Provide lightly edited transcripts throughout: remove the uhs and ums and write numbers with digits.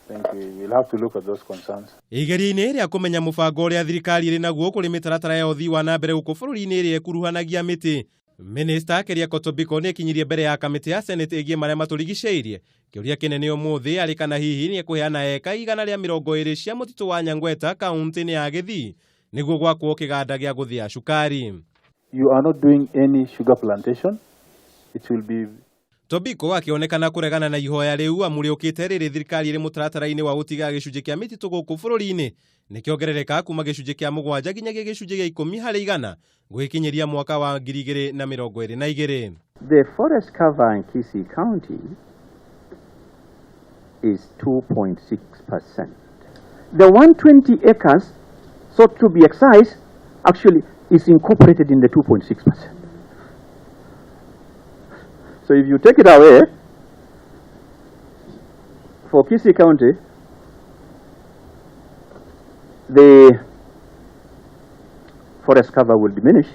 Thank you. We'll have to look at those concerns. Igeri-inĩ rĩa kũmenya mũbango ũrĩa thirikari ĩrĩ naguo kũrĩ mĩtaratara ya ũthii wa na mbere gũkũ bũrũri-inĩ ĩrĩa ĩkuruhanagia mĩtĩ. Minister Keriako Tobiko nĩ ekinyirie mbere ya kamiti ya Senate ĩgiĩ marĩa maturigiciirie. Kĩũria kĩnene ũmũthĩ arĩ kana hihi nĩ ekũheana eka 120 cia mũtitũ wa Nyangweta kaunti-inĩ ya Githii nĩguo gwakwo kĩganda gĩa gũthĩa cukari. You are not doing any sugar plantation. It will be Tobiko akĩonekana kũregana na ihoya rĩu amũrĩũkĩte rĩrĩ thirikari ĩrĩ mũtaratara-inĩ wa gũtiga gĩcunjĩ kĩa mĩtitũ gũkũ bũrũri-inĩ nĩkĩongerereka kuma gĩcunjĩ kĩa 7 nginyagia gĩcunjĩ gĩa 10% gũgĩkinyĩria mwaka wa 2022. The forest cover in Kisii County is 2.6%. The 120 acres sought to be excised actually is incorporated in the 2.6%. So if you take it away, for Kisii County, the forest cover will diminish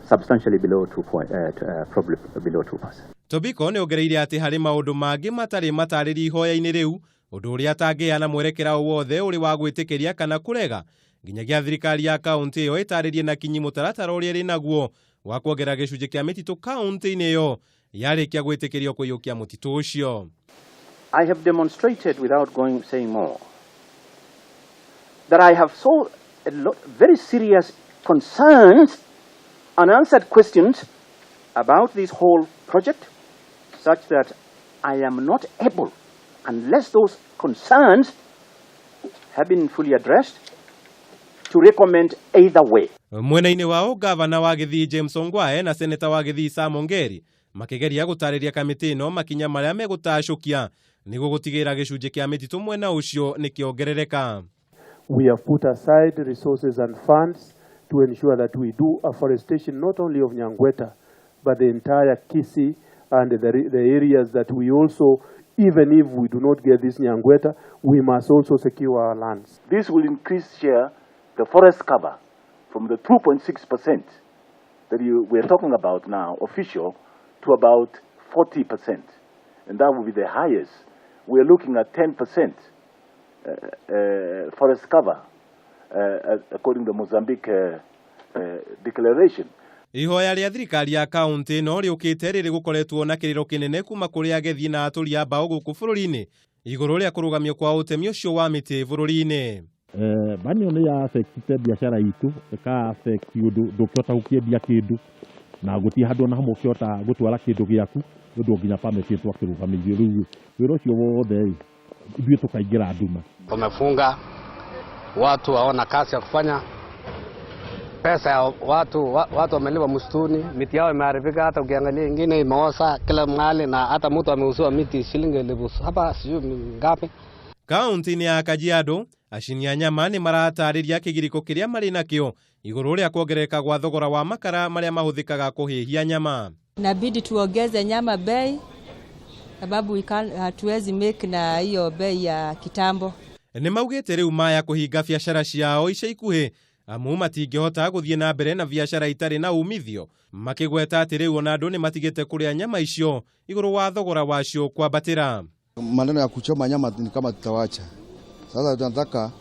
substantially below 2%. Tobiko nĩ ongereire atĩ harĩ maũndũ mangĩ matarĩ matarĩri ihoya-inĩ rĩu, ũndũ ũrĩa atangĩheana mwerekera o wothe ũrĩ wa gwĩtĩkĩria kana kũrega, nginyagia thirikari ya kaunti ĩyo ĩtarĩrie na kinyi mũtaratara ũrĩa ĩrĩ naguo wa kuongerera gĩcunjĩ kĩa mĩtitũ kaunti-inĩ ĩyo yarĩkia gwĩtĩkĩrio kũiyũkia mũtitũ ũcio. I have demonstrated without saying more that I have very serious concerns, unanswered questions about this whole project, such that I am not able, unless those concerns have been fully addressed, to recommend either way. Mwena-inĩ wao gavana wa Githii James Ongwae na seneta wa Githii Sam Ongeri makĩgeria gũtarĩria kamĩtĩ ĩno makinya marĩa megũtacũkia nĩguo gũtigĩrĩra gĩcunjĩ kĩa mĩtitũ mwena ũcio nĩkĩongerereka. We have put aside resources and funds to ensure that we do afforestation not only of Nyangweta but the entire Kisii and the areas that we also, even if we do not get this Nyangweta, we must also secure our lands. This will increase the forest cover from the 2.6% that we're talking about now, official, to about 40%. And that will be the highest. We're looking at 10% forest cover, according to the Mozambique declaration. Ihoya rĩa thirikari ya kaunti no rĩũkĩte rĩrĩ gũkoretwo na kĩrĩro kĩnene kuma kũrĩ agethi na atũri a mbaũ gũkũ bũrũri-inĩ igũrũ rĩa kũrũgamio kwa utemi ũcio wa mĩtĩ bũrũri-inĩ. Bani nĩ ya affectite biacara itu eka affect ndũkĩhota gũkĩendia kĩndũ na gũtirĩ handũ na hamwe ũkĩhota gũtwara kĩndũ gĩaku nĩũndũ nginya permit twakĩrũgamĩirio rĩu wĩra ũcio wothe ithuĩ tũkaingĩra nduma. Wamefunga watu hawana kazi ya kufanya, pesa ya watu wameliwa msituni, miti yao imeharibika, hata ukiangalia ingine imeoza kila mahali na hata mtu ameuziwa miti shilingi 1000 hapa sijui ngapi. Kaunti-inĩ ya Kajiado acini a nyama nĩ maratarĩria kĩgirĩko kĩrĩa marĩ nakĩo igũrũ rĩa kuongerereka gwa thogora wa makara marĩa mahũthĩkaga kũhĩhia nyama. Inabidi tuongeze nyama bei sababu hatuwezi make na hiyo bei ya kitambo. Nĩ maugĩte rĩu maya kũhinga biacara ciao ica ikuhĩ amu matingĩhota gũthiĩ na mbere na biacara itarĩ na umithio, makĩgweta atĩ rĩu ona andũ nĩ matigĩte kũrĩa nyama icio igũrũ wa thogora wacio kwambatĩra. Maneno ya kuchoma nyama ni kama tutawacha. Sasa tunataka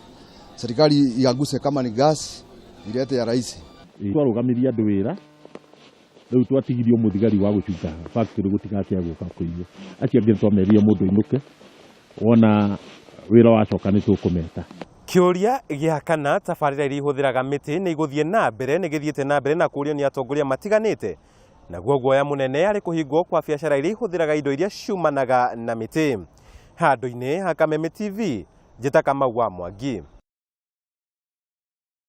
serikali iaguse kama ni gas ilete ya rais. Twarũgamiria andũ wĩra rĩu twatigirio mũthigari wa gũcunga factory gũtigakĩa gũka kũiywo. Acio angĩ twameria mũndũ inũke wona wĩra wacoka nĩ tũkũmeta. Kĩũria gĩa kana tabarĩra iria ihũthĩraga mĩtĩ nĩ igũthiĩ na mbere nĩ gĩthiĩte na mbere na kũũrio nĩ atongoria matiganĩte. Naguo guoya mũnene arĩ kũhingwo kwa biacara iria ihũthĩraga indo iria ciumanaga na mĩtĩ. Handũ-inĩ ha Kameme TV, njĩta Kamau wa Mwangi.